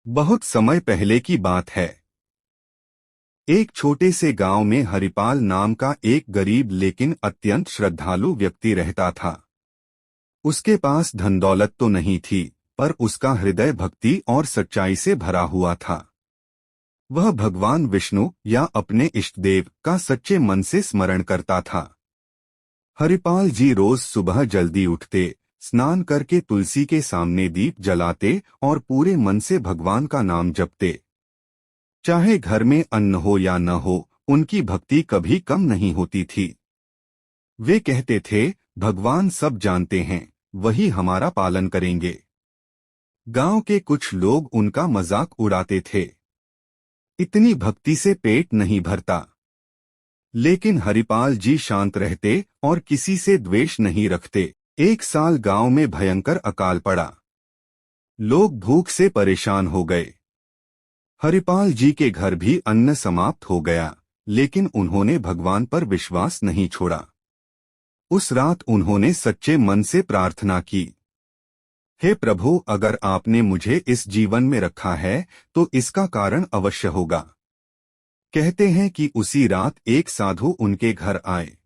बहुत समय पहले की बात है। एक छोटे से गांव में हरिपाल नाम का एक गरीब लेकिन अत्यंत श्रद्धालु व्यक्ति रहता था। उसके पास धन दौलत तो नहीं थी, पर उसका हृदय भक्ति और सच्चाई से भरा हुआ था। वह भगवान विष्णु या अपने इष्टदेव का सच्चे मन से स्मरण करता था। हरिपाल जी रोज सुबह जल्दी उठते, स्नान करके तुलसी के सामने दीप जलाते और पूरे मन से भगवान का नाम जपते। चाहे घर में अन्न हो या न हो, उनकी भक्ति कभी कम नहीं होती थी। वे कहते थे, भगवान सब जानते हैं, वही हमारा पालन करेंगे। गांव के कुछ लोग उनका मजाक उड़ाते थे, इतनी भक्ति से पेट नहीं भरता। लेकिन हरिपाल जी शांत रहते और किसी से द्वेष नहीं रखते। एक साल गांव में भयंकर अकाल पड़ा। लोग भूख से परेशान हो गए। हरिपाल जी के घर भी अन्न समाप्त हो गया, लेकिन उन्होंने भगवान पर विश्वास नहीं छोड़ा। उस रात उन्होंने सच्चे मन से प्रार्थना की, हे प्रभु, अगर आपने मुझे इस जीवन में रखा है तो इसका कारण अवश्य होगा। कहते हैं कि उसी रात एक साधु उनके घर आए।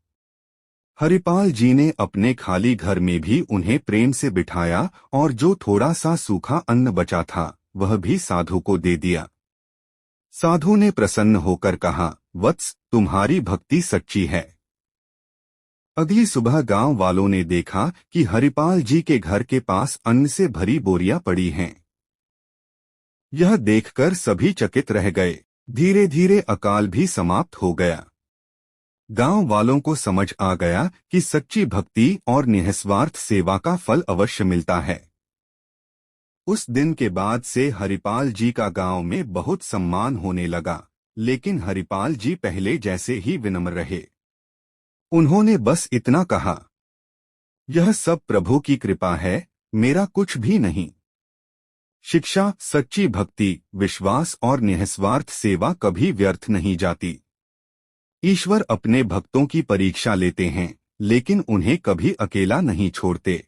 हरिपाल जी ने अपने खाली घर में भी उन्हें प्रेम से बिठाया और जो थोड़ा सा सूखा अन्न बचा था वह भी साधु को दे दिया। साधु ने प्रसन्न होकर कहा, वत्स, तुम्हारी भक्ति सच्ची है। अगली सुबह गांव वालों ने देखा कि हरिपाल जी के घर के पास अन्न से भरी बोरियां पड़ी हैं। यह देखकर सभी चकित रह गए। धीरे धीरे अकाल भी समाप्त हो गया। गांव वालों को समझ आ गया कि सच्ची भक्ति और निस्वार्थ सेवा का फल अवश्य मिलता है। उस दिन के बाद से हरिपाल जी का गांव में बहुत सम्मान होने लगा, लेकिन हरिपाल जी पहले जैसे ही विनम्र रहे। उन्होंने बस इतना कहा, यह सब प्रभु की कृपा है, मेरा कुछ भी नहीं। शिक्षा, सच्ची भक्ति, विश्वास और निस्वार्थ सेवा कभी व्यर्थ नहीं जाती। ईश्वर अपने भक्तों की परीक्षा लेते हैं, लेकिन उन्हें कभी अकेला नहीं छोड़ते।